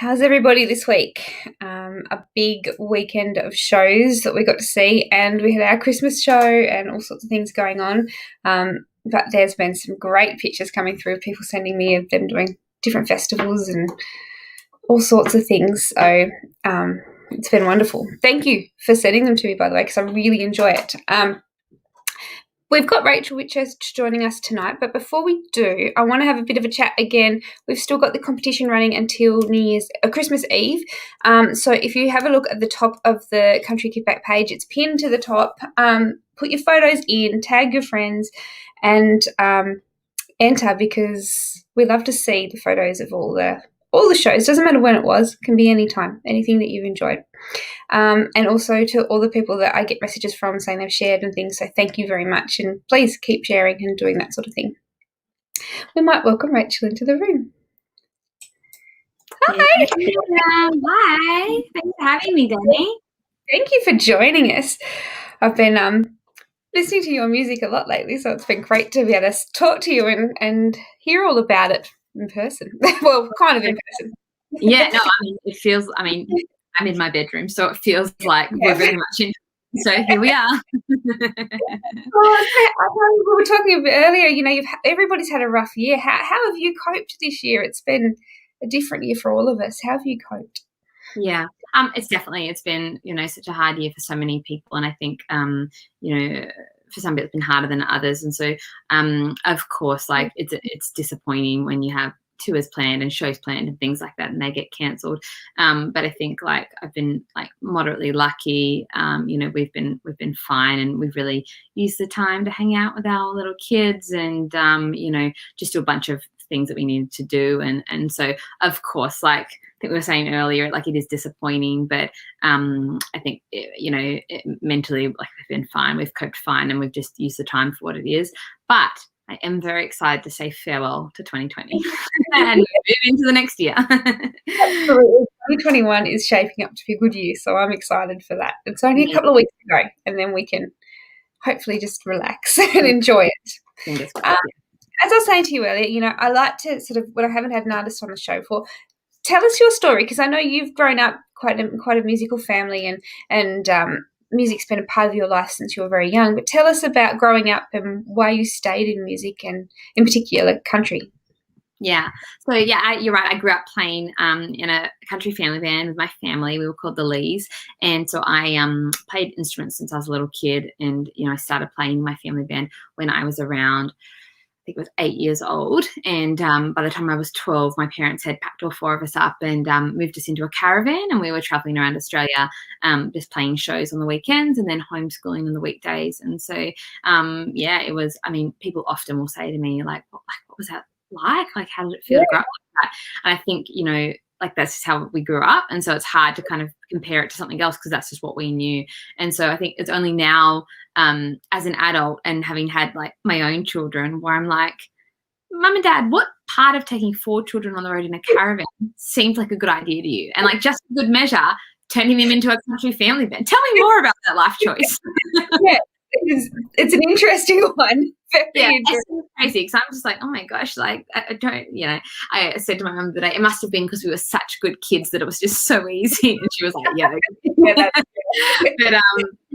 How's everybody this week? A big weekend of shows that we got to see, and we had our Christmas show and all sorts of things going on. But there's been some great pictures coming through of people sending me of them doing different festivals and all sorts of things. So it's been wonderful. Thank you for sending them to me, by the way, because I really enjoy it. We've got Raechel Whitchurch joining us tonight, but before we do, I want to have a bit of a chat again. We've still got the competition running until Christmas Eve. So if you have a look at the top of the Country Kickback page, it's pinned to the top. Put your photos in, tag your friends, and enter, because we love to see the photos of all the shows. Doesn't matter when it was, can be any time, anything that you've enjoyed. And also to all the people that I get messages from saying they've shared and things. So thank you very much, and please keep sharing and doing that sort of thing. We might welcome Raechel into the room. Hi. Hi. Thanks for having me, Danny. Thank you for joining us. I've been listening to your music a lot lately, so it's been great to be able to talk to you and hear all about it in person. Well, kind of in person. Yeah, no, it feels, I'm in my bedroom, so it feels like we're very much in. So here we are. We were talking a bit earlier, everybody's had a rough year. How have you coped this year? It's been a different year for all of us. How have you coped? Yeah, it's been, such a hard year for so many people. And I think, for some people it's been harder than others. And so, of course, like it's disappointing when you have tours planned and shows planned and things like that, and they get cancelled. But I think I've been moderately lucky. We've been fine, and we've really used the time to hang out with our little kids and just do a bunch of things that we needed to do. And so, of course, I think we were saying earlier, it is disappointing, but I think mentally, we've been fine. We've coped fine, and we've just used the time for what it is. But I am very excited to say farewell to 2020 and move into the next year. Absolutely. 2021 is shaping up to be a good year, so I'm excited for that. It's only a couple of weeks to go, and then we can hopefully just relax and enjoy it. As I was saying to you earlier, I like to sort of, when I haven't had an artist on the show before, tell us your story, because I know you've grown up quite a musical family, and music's been a part of your life since you were very young. But tell us about growing up and why you stayed in music, and in particular country. Yeah. So, you're right. I grew up playing in a country family band with my family. We were called the Lees. And so I played instruments since I was a little kid. And, I started playing in my family band when I was around, I think it was 8 years old. And by the time I was 12, my parents had packed all four of us up and moved us into a caravan, and we were traveling around Australia, just playing shows on the weekends and then homeschooling on the weekdays. And so, it was, people often will say to me, what was that like? How did it feel to grow up like that? And I think, that's just how we grew up. And so it's hard to kind of compare it to something else, because that's just what we knew. And so I think it's only now, as an adult and having had my own children, where I'm like, Mum and Dad, what part of taking 4 children on the road in a caravan seems like a good idea to you? And just a good measure, turning them into a country family band. Tell me more about that life choice. Yeah, it's an interesting one. It's crazy, because I'm just oh my gosh, I don't, I said to my mum the other day, it must have been because we were such good kids that it was just so easy. And she was like, yeah. But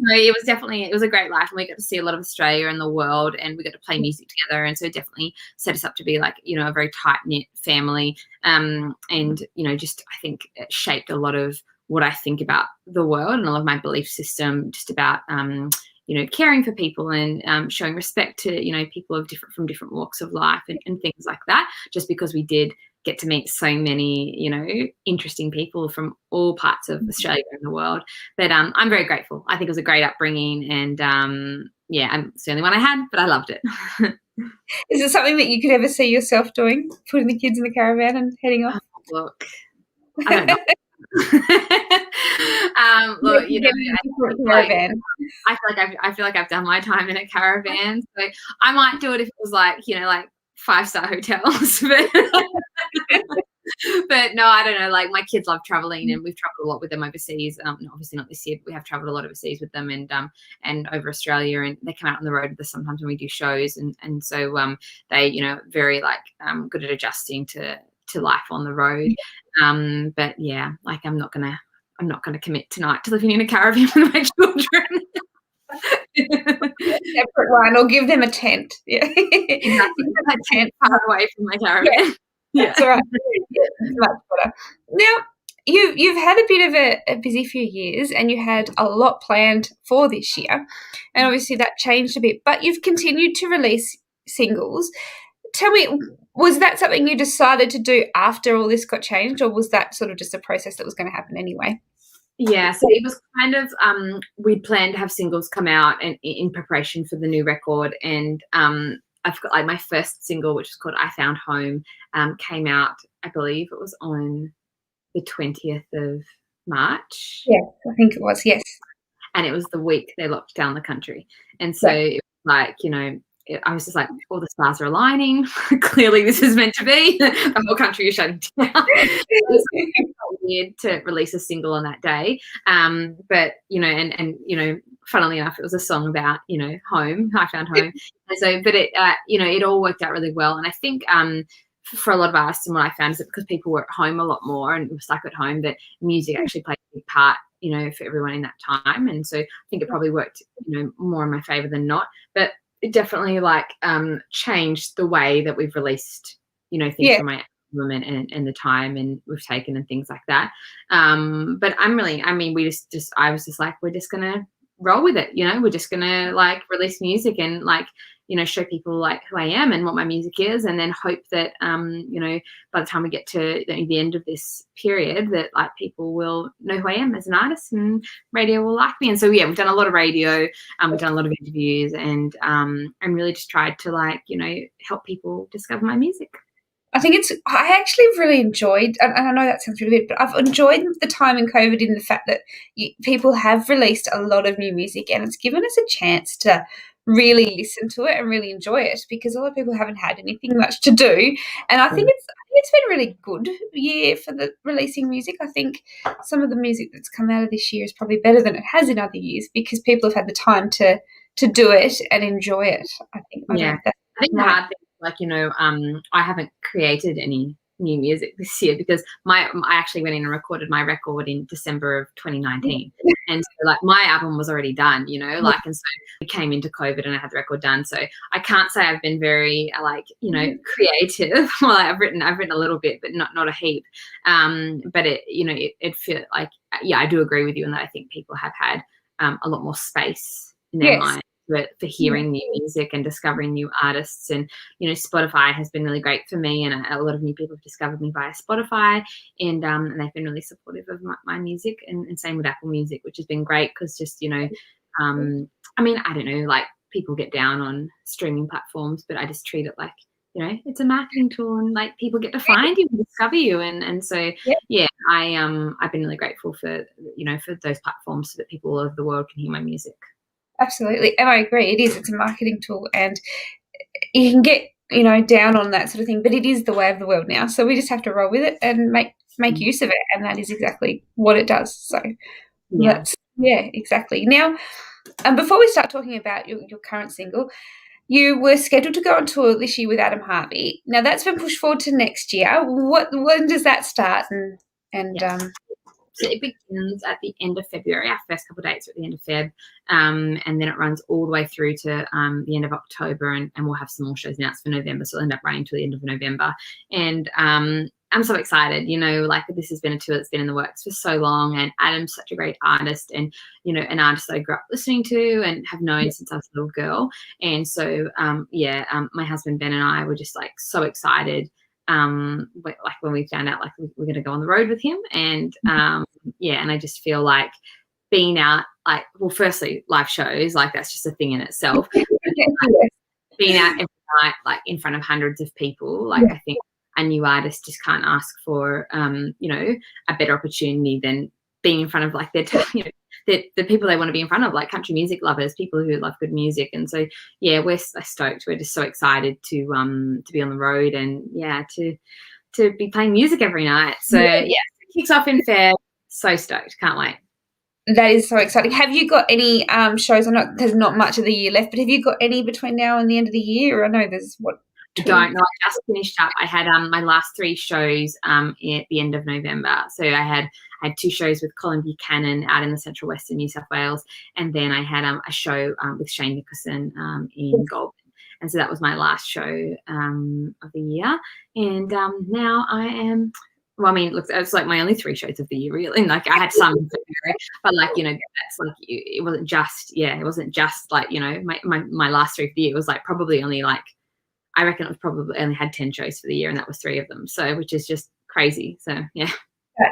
it was a great life, and we got to see a lot of Australia and the world, and we got to play music together. And so it definitely set us up to be a very tight knit family. And just, I think it shaped a lot of what I think about the world and a lot of my belief system, just about caring for people and showing respect to, people from different walks of life and things like that, just because we did get to meet so many, interesting people from all parts of Australia and the world. But I'm very grateful. I think it was a great upbringing, and it's the only one I had, but I loved it. Is it something that you could ever see yourself doing, putting the kids in the caravan and heading off? Look, I don't know. I feel like I've done my time in a caravan, so I might do it if it was 5-star hotels, but no, I don't know. My kids love traveling, and we've traveled a lot with them overseas. Obviously not this year, but we have traveled a lot overseas with them, and over Australia, and they come out on the road with us sometimes when we do shows, and so they very good at adjusting to to life on the road. But yeah, like I'm not gonna commit tonight to living in a caravan with my children. Separate one, or give them a tent. Yeah. Exactly. A tent Far away from my caravan. Yeah. Yeah. That's all right. Yeah, much better. Now, you've had a bit of a busy few years, and you had a lot planned for this year, and obviously that changed a bit, but you've continued to release singles. Tell me, was that something you decided to do after all this got changed, or was that sort of just a process that was going to happen anyway? Yeah, so it was kind of we'd planned to have singles come out and in preparation for the new record, and I've got like my first single, which is called "I Found Home," came out. I believe it was on the 20th of March. Yes, I think it was. Yes, and it was the week they locked down the country, and so yeah. it was like I was just like, all the stars are aligning. Clearly, this is meant to be. The whole country is shutting down. It was weird to release a single on that day, but and funnily enough, it was a song about home. I found home, and so but it it all worked out really well, and I think for a lot of artists, and what I found is that because people were at home a lot more and were stuck at home, that music actually played a big part, for everyone in that time, and so I think it probably worked, more in my favor than not, but it definitely changed the way that we've released, things Yeah. from my album and the time and we've taken and things like that. But I was just like, we're just gonna roll with it, we're just gonna release music and show people who I am and what my music is, and then hope that by the time we get to the end of this period that people will know who I am as an artist and radio will like me. And so yeah, we've done a lot of radio, we've done a lot of interviews, and really just tried to help people discover my music. I actually really enjoyed, and I know that sounds really weird, but I've enjoyed the time in COVID in the fact that people have released a lot of new music, and it's given us a chance to really listen to it and really enjoy it, because a lot of people haven't had anything much to do. And I think it's been a really good year for the releasing music. I think some of the music that's come out of this year is probably better than it has in other years, because people have had the time to do it and enjoy it. I think. Yeah. I think the hard thing, I haven't created any new music this year because I actually went in and recorded my record in December of 2019, and so my album was already done, and so we came into COVID and I had the record done. So I can't say I've been very creative. Well, I've written a little bit, but not a heap. But it feel I do agree with you in that I think people have had a lot more space in their mind for hearing new music and discovering new artists. And Spotify has been really great for me, and a lot of new people have discovered me via Spotify, and they've been really supportive of my music, and same with Apple Music, which has been great because just I don't know, people get down on streaming platforms, but I just treat it like it's a marketing tool, and people get to find you and discover you, and so I've been really grateful for for those platforms so that people all over the world can hear my music. Absolutely. And I agree. It's a marketing tool, and you can get, down on that sort of thing, but it is the way of the world now. So we just have to roll with it and make use of it. And that is exactly what it does. So exactly. Now, before we start talking about your current single, you were scheduled to go on tour this year with Adam Harvey. Now that's been pushed forward to next year. When does that start? So it begins at the end of February. Our first couple of dates are at the end of Feb, and then it runs all the way through to the end of October, and we'll have some more shows announced for November, so it'll end up running to the end of November. And I'm so excited, this has been a tour that's been in the works for so long, and Adam's such a great artist, and an artist that I grew up listening to and have known since I was a little girl. And so my husband Ben and I were just so excited when we found out we're going to go on the road with him, and and I just feel being out, firstly live shows, that's just a thing in itself. Being out every night in front of hundreds of people, I think a new artist just can't ask for a better opportunity than being in front of the people they want to be in front of, country music lovers, people who love good music. And so we're stoked. We're just so excited to be on the road and to be playing music every night. So it kicks off in Feb. So stoked, can't wait. That is so exciting. Have you got any shows? There's not much of the year left, but have you got any between now and the end of the year? I know there's Don't know. I just finished up. I had my last 3 shows at the end of November. So I had 2 shows with Colin Buchanan out in the Central Western New South Wales, and then I had a show with Shane Nicholson in Goulburn. And so that was my last show of the year. And now I am. Well, I mean, look, it's like my only 3 shows of the year, really. Like I had some in February, but like, you know, that's like it wasn't just like, you know, my last 3 of the year. It was like probably only like, I reckon it was probably only had 10 shows for the year, and that was 3 of them. So, which is just crazy. So, yeah.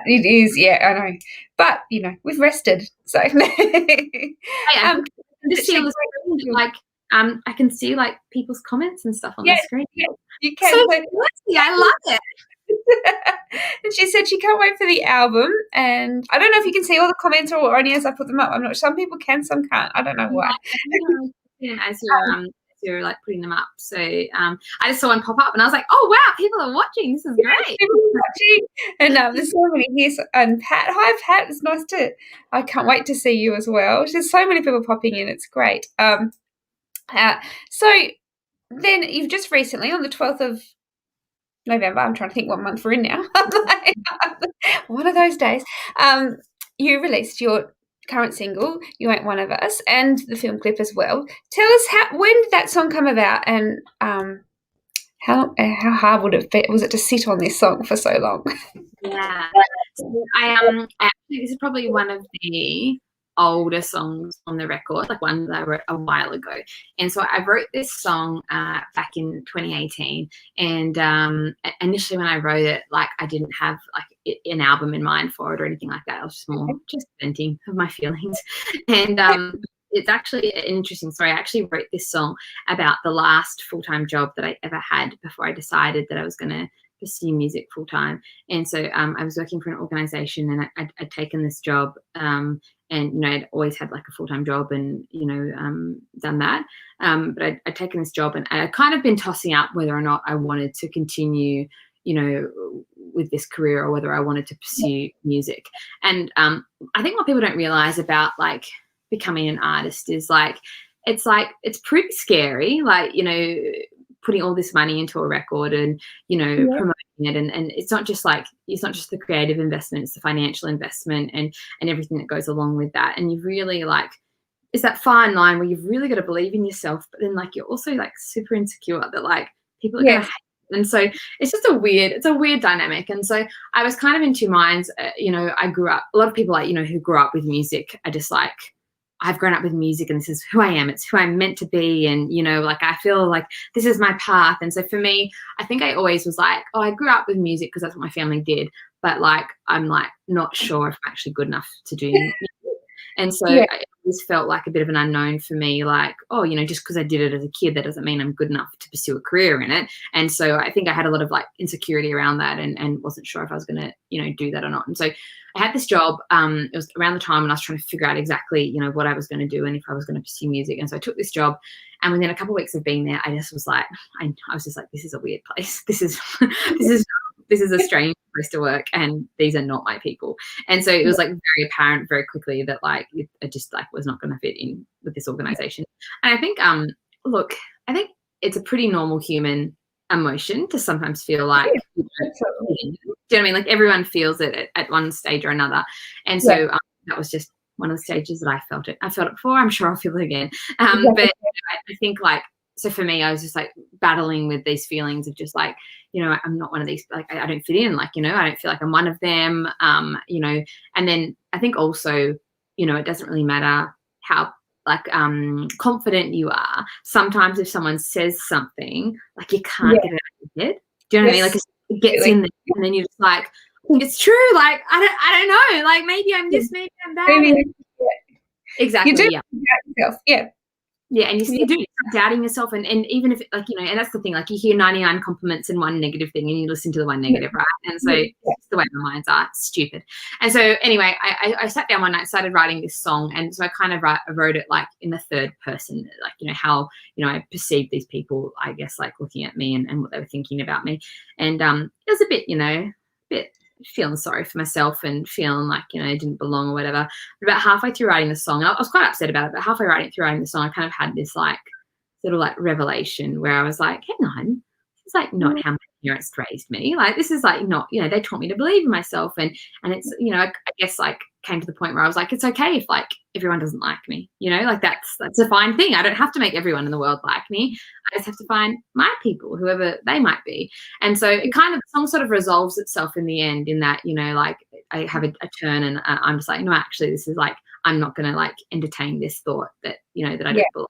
It is, yeah, I know. But, you know, we've rested. So, I can just see on the screen, like, I can see like people's comments and stuff on the screen. Yeah, you can. So fancy. I love it. And she said she can't wait for the album. And I don't know if you can see all the comments or only as I put them up. I'm not. Some people can, some can't. I don't know why. As you're like putting them up. So I just saw one pop up and I was like, oh wow, people are watching. This is great. People are watching. And there's so many here. And Pat, hi Pat. It's nice I can't wait to see you as well. There's so many people popping in. It's great. So then you've just recently, on the 12th of November, I'm trying to think what month we're in now. One of those days. You released your current single, You Ain't One of Us, and the film clip as well. Tell us when did that song come about, and how hard was it to sit on this song for so long? Yeah, so I actually, this is probably one of the older songs on the record, like one that I wrote a while ago. And so I wrote this song back in 2018, and initially when I wrote it, like I didn't have like an album in mind for it or anything like that. I was just more just venting of my feelings. And it's actually an interesting story. I actually wrote this song about the last full-time job that I ever had before I decided that I was going to pursue music full-time. And so I was working for an organization, and I'd taken this job, and you know, I'd always had like a full-time job, and you know, done that. But I'd taken this job, and I'd kind of been tossing up whether or not I wanted to continue, you know, with this career, or whether I wanted to pursue music. And I think what people don't realize about like becoming an artist is it's pretty scary, like, you know, putting all this money into a record and, you know, promoting it. And it's not just the creative investment, it's the financial investment and everything that goes along with that. And you really it's that fine line where you've really got to believe in yourself, but then like you're also like super insecure that like people are going to hate you. And so it's just a weird dynamic. And so I was kind of in 2 minds. You know, I grew up, a lot of people like, you know, who grew up with music are just like, I've grown up with music and this is who I am. It's who I'm meant to be. And, you know, like I feel like this is my path. And so for me, I think I always was like, oh, I grew up with music because that's what my family did. But like, I'm like not sure if I'm actually good enough to do music. And so I always felt like a bit of an unknown for me, like, oh, you know, just because I did it as a kid, that doesn't mean I'm good enough to pursue a career in it. And so I think I had a lot of like insecurity around that and wasn't sure if I was going to, you know, do that or not. And so I had this job. It was around the time when I was trying to figure out exactly, you know, what I was going to do and if I was going to pursue music. And so I took this job, and within a couple of weeks of being there, I just was like, I was just like, this is a weird place. This is a strange place to work, and these are not my people. And so it was like very apparent very quickly that like it just like was not going to fit in with this organization. And I think look, I think it's a pretty normal human emotion to sometimes feel like, you know what I mean? Like everyone feels it at one stage or another. And so that was just one of the stages that I felt it. I felt it before. I'm sure I'll feel it again. But you know, I think like, so for me, I was just like battling with these feelings of just like, you know, I'm not one of these, like, I don't fit in, like, you know, I don't feel like I'm one of them, you know, and then I think also, you know, it doesn't really matter how like confident you are. Sometimes if someone says something, like you can't get it out of your head. Do you know what I mean? Like it gets in there, and then you're just like, I think it's true. Like, I don't know. Like maybe I'm this, maybe I'm that. Exactly. You do doubt yourself. Yeah, and you do start doubting yourself, and even if like, you know, and that's the thing, like you hear 99 compliments and one negative thing, and you listen to the one negative, right? And so it's the way my minds are, stupid. And so anyway, I sat down one night, started writing this song, and so I kind of wrote it like in the third person, like, you know, how, you know, I perceived these people, I guess, like looking at me and what they were thinking about me. And it was a bit, you know, feeling sorry for myself and feeling like, you know, I didn't belong or whatever. But about halfway through writing the song, and I was quite upset about it, but halfway through writing the song, I kind of had this like sort of like revelation where I was like, hang on, is like not how my parents raised me. Like, this is like not, they taught me to believe in myself. And it's, I guess like came to the point where I was like, it's okay if like everyone doesn't like me, like that's a fine thing. I don't have to make everyone in the world like me. I just have to find my people, whoever they might be. And so it kind of, the song sort of resolves itself in the end, in that, like I have a turn, and I'm just like, no, actually this is like, I'm not going to like entertain this thought that, that I don't belong.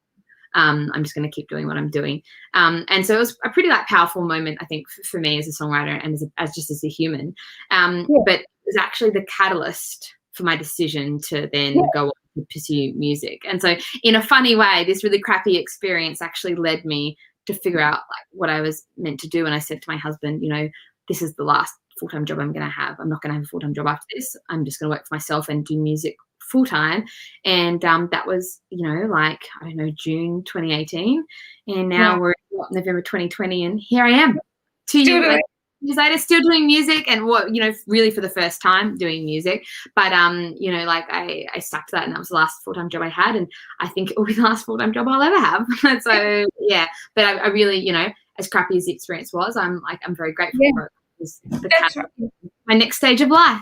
I'm just going to keep doing what I'm doing. And so it was a pretty like powerful moment, I think, for me as a songwriter and as a human. But it was actually the catalyst for my decision to then go on to pursue music. And so in a funny way, this really crappy experience actually led me to figure out like what I was meant to do. And I said to my husband, this is the last full-time job I'm going to have. I'm not going to have a full-time job after this. I'm just going to work for myself and do music full-time. And that was, like, I don't know, June 2018. And now we're in November 2020, and here I am 2 years later, still doing music, and really for the first time doing music. But like I stuck to that, and that was the last full-time job I had, and I think it will be the last full-time job I'll ever have. So yeah, but I really, as crappy as the experience was, I'm very grateful for it. That's my next stage of life.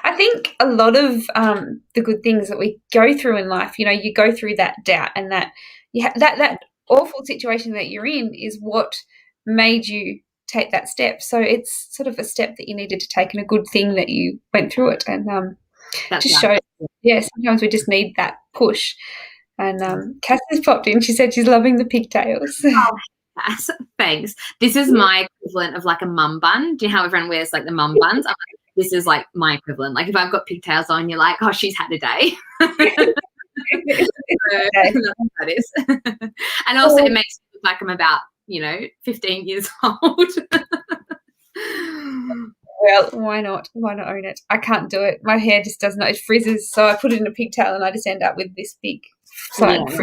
I think a lot of the good things that we go through in life, you go through that doubt, and that that awful situation that you're in is what made you take that step. So it's sort of a step that you needed to take, and a good thing that you went through it, and just shows. Yeah, sometimes we just need that push. And Cass has popped in. She said she's loving the pigtails. Oh, thanks. This is my equivalent of like a mum bun. Do you know how everyone wears like the mum buns? This is like my equivalent. Like if I've got pigtails on, you're like, oh, she's had a day. So that's what that is. And also it makes me look like I'm about, 15 years old. Well, why not? Why not own it? I can't do it. My hair just does not. It frizzes, so I put it in a pigtail, and I just end up with this big side frizz.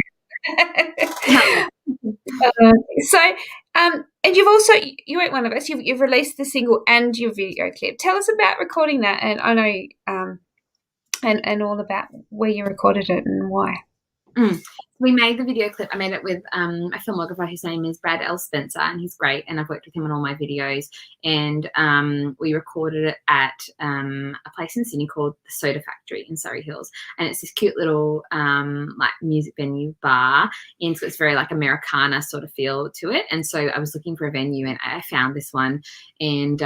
And you've also, you weren't one of us. You've released the single and your video clip. Tell us about recording that, and I know, and all about where you recorded it and why. We made the video clip. I made it with a filmographer whose name is Brad L. Spencer, and he's great. And I've worked with him on all my videos. And we recorded it at a place in Sydney called the Soda Factory in Surrey Hills. And it's this cute little like music venue bar. And so it's very like Americana sort of feel to it. And so I was looking for a venue, and I found this one. And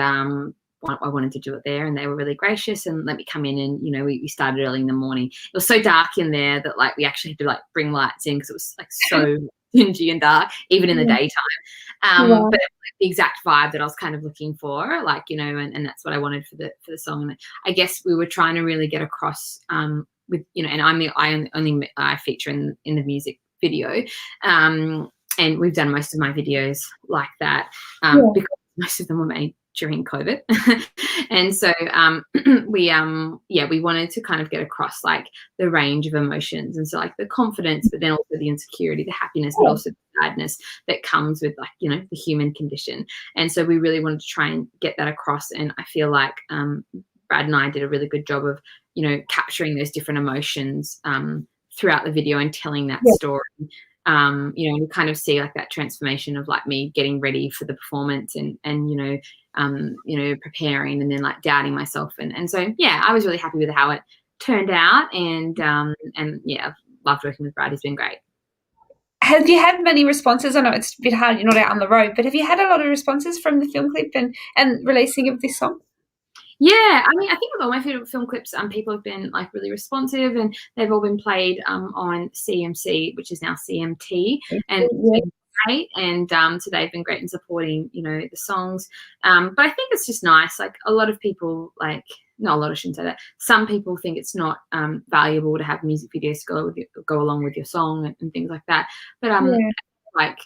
I wanted to do it there, and they were really gracious and let me come in, and we started early in the morning. It was so dark in there that like we actually had to like bring lights in because it was like so dingy and dark even in the daytime. But it was, like, the exact vibe that I was kind of looking for, like, and that's what I wanted for the song. And I guess we were trying to really get across with, and I only feature in the music video, and we've done most of my videos like that, because most of them were made during COVID. And so we wanted to kind of get across like the range of emotions, and so like the confidence, but then also the insecurity, the happiness, but also the sadness that comes with like, the human condition. And so we really wanted to try and get that across. And I feel like Brad and I did a really good job of, capturing those different emotions throughout the video and telling that story. You kind of see like that transformation of like me getting ready for the performance and preparing, and then like doubting myself. And so, I was really happy with how it turned out. And I've loved working with Brad. He's been great. Have you had many responses? I know it's a bit hard, you're not out on the road, but have you had a lot of responses from the film clip and releasing of this song? Yeah, I mean, I think with all my film clips, people have been like really responsive, and they've all been played on CMC, which is now CMT, and it's been great. And so they've been great in supporting, the songs. But I think it's just nice. Like a lot of people, like not a lot, I shouldn't say that. Some people think it's not valuable to have music videos go along with your song and things like that. But like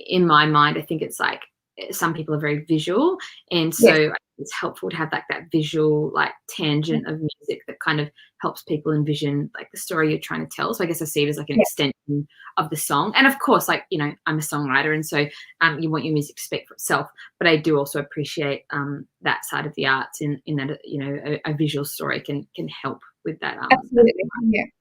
in my mind, I think it's like some people are very visual, and so it's helpful to have like that visual like tangent of music that kind of helps people envision like the story you're trying to tell. So I guess I see it as like an extension of the song. And of course, like, I'm a songwriter, and so you want your music to speak for itself, but I do also appreciate that side of the arts in that a visual story can help with that. Absolutely.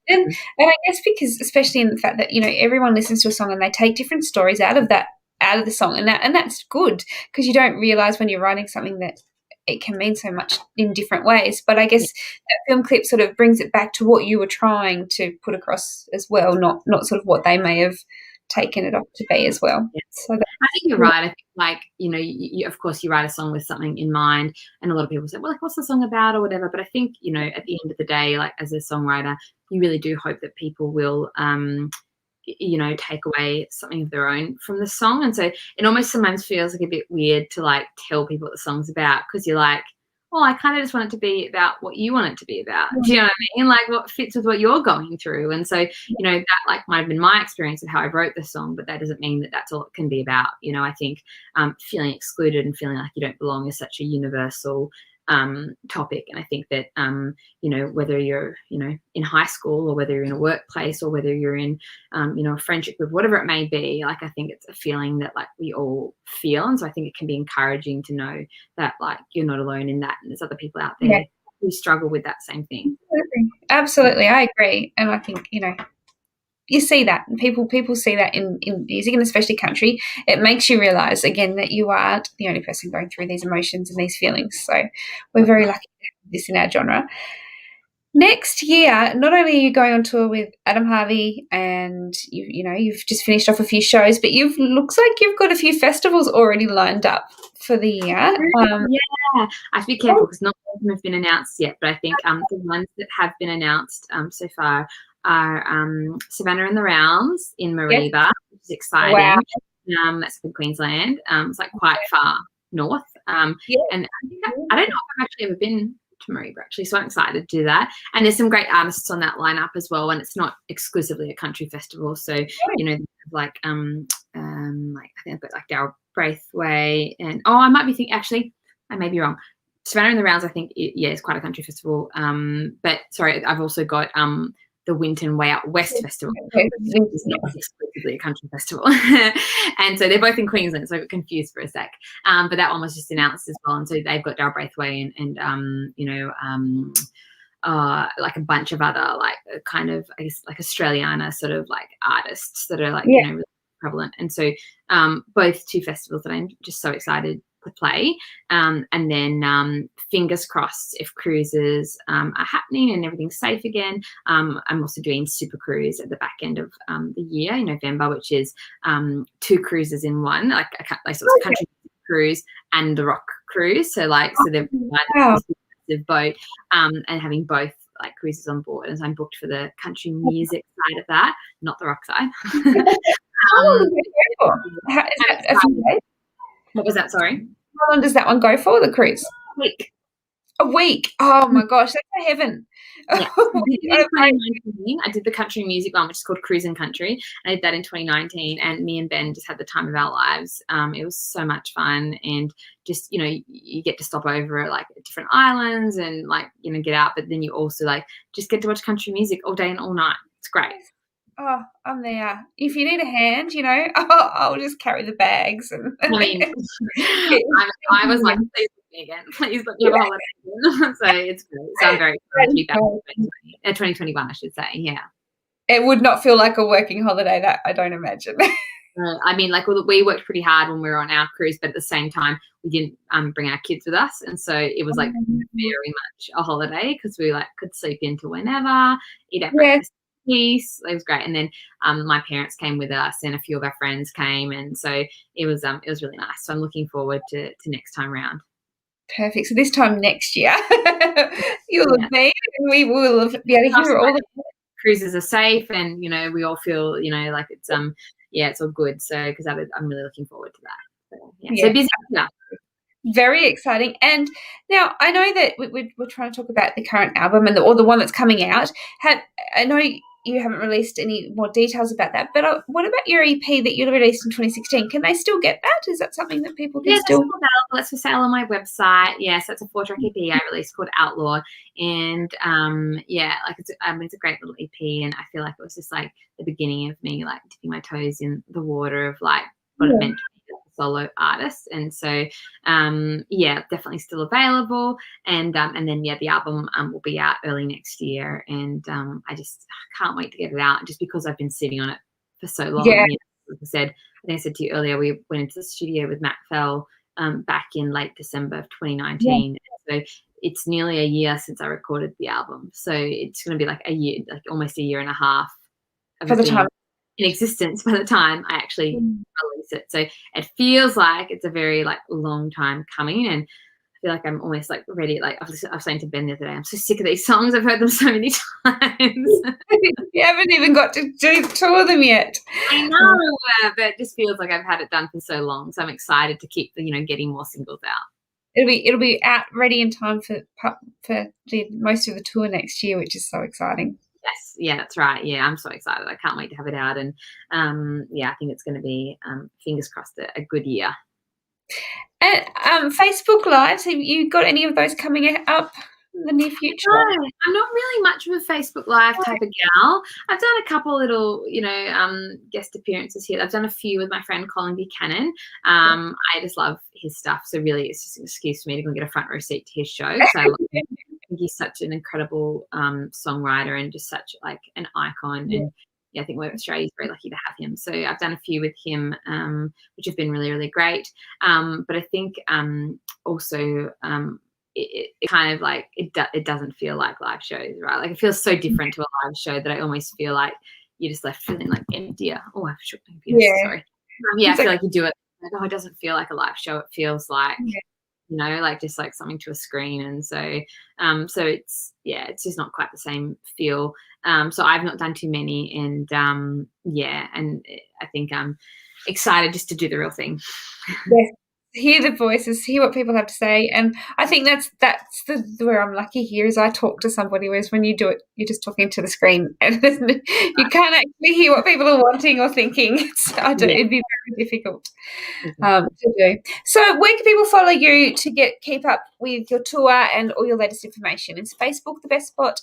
And I guess because, especially in the fact that everyone listens to a song and they take different stories out of that out of the song, and that's good, because you don't realize when you're writing something that it can mean so much in different ways. But I guess that film clip sort of brings it back to what you were trying to put across as well, not sort of what they may have taken it off to be as well. Yeah. So I think you're right. I think, like, you, of course, you write a song with something in mind, and a lot of people say, well, like, what's the song about or whatever. But I think, at the end of the day, like, as a songwriter, you really do hope that people will, take away something of their own from the song. And so it almost sometimes feels like a bit weird to, like, tell people what the song's about, because you're like, well, I kind of just want it to be about what you want it to be about. Do you know what I mean? Like, what fits with what you're going through. And so, that, like, might have been my experience of how I wrote the song, but that doesn't mean that that's all it can be about. I think feeling excluded and feeling like you don't belong is such a universal topic. And I think that, whether you're, in high school, or whether you're in a workplace, or whether you're in, a friendship group, whatever it may be, like, I think it's a feeling that, like, we all feel. And so I think it can be encouraging to know that, like, you're not alone in that, and there's other people out there who struggle with that same thing. Absolutely, I agree. And I think, you see that, and people see that in music, and especially country. It makes you realize, again, that you aren't the only person going through these emotions and these feelings. So we're very lucky to have this in our genre. Next year, not only are you going on tour with Adam Harvey, and you've just finished off a few shows, but looks like you've got a few festivals already lined up for the year. Yeah, I have to be careful because not all of them have been announced yet, but I think the ones that have been announced so far are Savannah and the Rounds in Mareeba, which is exciting. Wow. That's in Queensland. It's like quite far north. And I don't know if I've actually ever been to Mareeba, actually, so I'm excited to do that. And there's some great artists on that lineup as well, and it's not exclusively a country festival. So like I think I've got like Daryl Braithwaite, and I might be thinking, actually, I may be wrong. Savannah and the Rounds, I think, is quite a country festival. But sorry, I've also got the Winton Way Out West Festival, which is not exclusively a country festival. And so they're both in Queensland, so I got confused for a sec. But that one was just announced as well. And so they've got Daryl Braithwaite and like a bunch of other, like, kind of, I guess, like Australiana sort of like artists that are like, really prevalent. And so both two festivals that I'm just so excited to play. And then fingers crossed, if cruises are happening and everything's safe again, I'm also doing Super Cruise at the back end of the year in November, which is 2 cruises in one, like it's a country cruise and the rock cruise. So they've provided boat and having both like cruises on board. And so I'm booked for the country music side of that, not the rock side. What was that? Sorry. How long does that one go for, the cruise? A week. Oh my gosh, that's a heaven. Yeah. I did the country music one, which is called Cruise and Country. I did that in 2019, and me and Ben just had the time of our lives. It was so much fun, and just you get to stop over like different islands and like get out, but then you also like just get to watch country music all day and all night. It's great. Oh, I'm there. If you need a hand, I'll just carry the bags. And I mean, I was like, please book me again. Please book me a holiday again. So it's great. So I'm very excited to be back in 2021, I should say. Yeah. It would not feel like a working holiday, that I don't imagine. I mean, like, we worked pretty hard when we were on our cruise, but at the same time, we didn't bring our kids with us, and so it was like very much a holiday because we like could sleep into whenever, eat our breakfast. Peace. It was great. And then my parents came with us, and a few of our friends came, and so it was really nice. So I'm looking forward to next time round. Perfect. So this time next year you'll have been, and we will be able to hear all the cruises are safe, and we all feel like it's it's all good. So because I'm really looking forward to that. So busy. Yeah. Very exciting. And now I know that we're trying to talk about the current album or the one that's coming out. I know you haven't released any more details about that, but what about your EP that you released in 2016? Can they still get that? Is that something that people can still? Yeah, it's for sale on my website. Yes, it's a 4-track EP I released called Outlaw, and it's a great little EP, and I feel like it was just like the beginning of me like dipping my toes in the water of like what it meant to be a solo artist. And so definitely still available, and then the album will be out early next year, and I just can't wait to get it out, just because I've been sitting on it for so long. Like I said, think I said to you earlier, we went into the studio with Matt Fell back in late December of 2019. Yeah. So it's nearly a year since I recorded the album. So it's going to be like a year, like almost a year and a half of it being in existence by the time I actually release it. So it feels like it's a very like long time coming, and I feel like I'm almost like ready. Like I was saying to Ben the other day, I'm so sick of these songs. I've heard them so many times. You haven't even got to tour them yet. I know, but it just feels like I've had it done for so long. So I'm excited to keep, getting more singles out. It'll be out ready in time for most of the tour next year, which is so exciting. Yes, yeah, that's right. Yeah, I'm so excited. I can't wait to have it out, and I think it's going to be fingers crossed a good year. And Facebook Lives, have you got any of those coming up in the near future? No, I'm not really much of a Facebook Live type of gal. I've done a couple little, guest appearances here. I've done a few with my friend Colin Buchanan. I just love his stuff. So really it's just an excuse for me to go get a front row seat to his show. So I think he's such an incredible songwriter and just such like an icon. And I think we're Australia's very lucky to have him. So I've done a few with him, which have been really, really great. But I think also it kind of like it doesn't feel like live shows, right? Like it feels so different to a live show that I almost feel like you're just left feeling like emptier. Oh, I've shook my computer. Sorry. I feel like you do it. Like, it doesn't feel like a live show. It feels like like just like something to a screen. And so it's just not quite the same feel. So I've not done too many, and and I think I'm excited just to do the real thing. Yes. Hear the voices, hear what people have to say, and I think that's where I'm lucky here is I talk to somebody, whereas when you do it, you're just talking to the screen, and you can't actually hear what people are wanting or thinking. It'd be very difficult to do. So, where can people follow you to keep up with your tour and all your latest information? Is Facebook the best spot?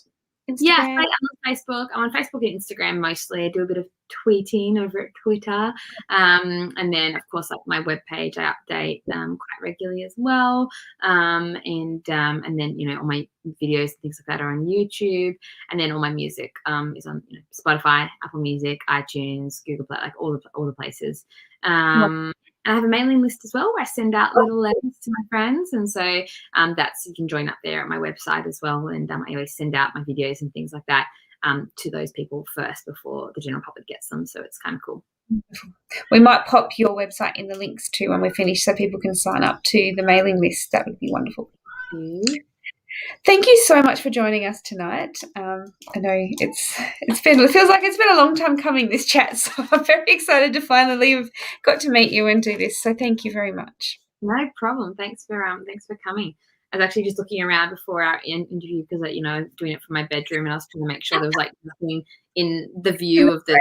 Instagram? Yeah, I'm on Facebook. I'm on Facebook and Instagram mostly. I do a bit of tweeting over at Twitter. And then, of course, like my webpage, I update quite regularly as well. And then, all my videos and things like that are on YouTube. And then all my music is on Spotify, Apple Music, iTunes, Google Play, like all the places. And I have a mailing list as well where I send out little letters to my friends. And so you can join up there at my website as well. And I always send out my videos and things like that to those people first before the general public gets them. So it's kind of cool. We might pop your website in the links too when we're finished so people can sign up to the mailing list. That would be wonderful. Thank you so much for joining us tonight. I know it feels like it's been a long time coming, this chat, so I'm very excited to finally have got to meet you and do this. So thank you very much. No problem. Thanks for coming. I was actually just looking around before our interview because doing it from my bedroom, and I was trying to make sure there was like nothing in the view of the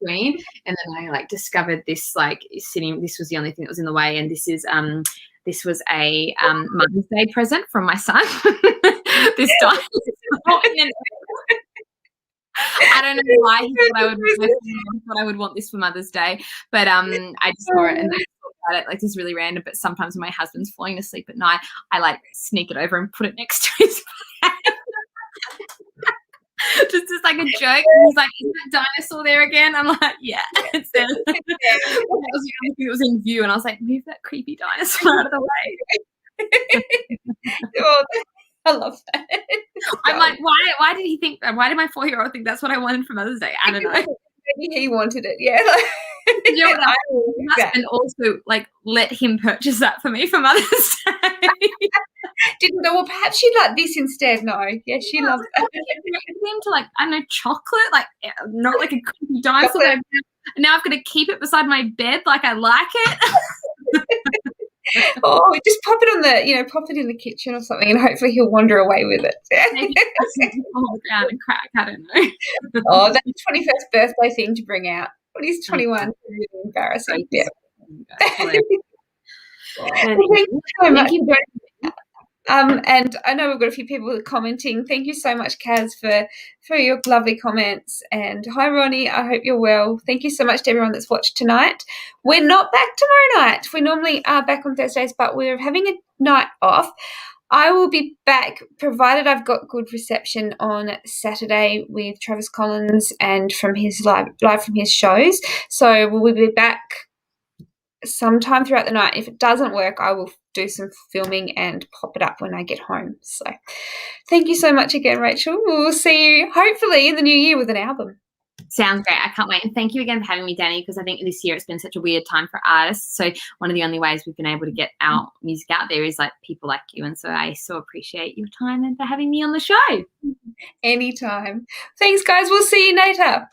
screen, and then I discovered this this was the only thing that was in the way, and this was a Mother's Day present from my son. This time. I don't know why he thought I would want this for Mother's Day, but I just saw it and I thought about it like this is really random. But sometimes when my husband's falling asleep at night, I sneak it over and put it next to his bed. Just as like a joke. And he's like, "Is that dinosaur there again?" I'm like, "Yeah, it's there." That was the only thing that was in view, and I was like, "Move that creepy dinosaur out of the way." I love that. I'm like, why did he think that? Why did my 4-year-old think that's what I wanted for Mother's Day? I don't know. Maybe he wanted it, yeah. My husband also let him purchase that for me for Mother's Day. Didn't know. Well, perhaps she'd like this instead. No, yeah, she loves that. Him to I don't know, chocolate, not like a creepy dinosaur. Now I've got to keep it beside my bed like I like it. Oh, just pop it in the kitchen or something, and hopefully he'll wander away with it. Maybe fall down and crack. I don't know. Oh, that's a 21st birthday thing to bring out. When he's 21, it's really embarrassing. Yeah. Thank you so much. And I know we've got a few people commenting. Thank you so much, Kaz, for your lovely comments. And hi, Ronnie. I hope you're well. Thank you so much to everyone that's watched tonight. We're not back tomorrow night. We normally are back on Thursdays, but we're having a night off. I will be back, provided I've got good reception on Saturday with Travis Collins and from his live from his shows. So we'll be back sometime throughout the night. If it doesn't work, I will do some filming and pop it up when I get home. So thank you so much again, Raechel. We'll see you hopefully in the new year with an album. Sounds great. I can't wait. And thank you again for having me, Danny, because I think this year it's been such a weird time for artists. So one of the only ways we've been able to get our music out there is like people like you. And so I so appreciate your time and for having me on the show. Anytime. Thanks, guys. We'll see you later.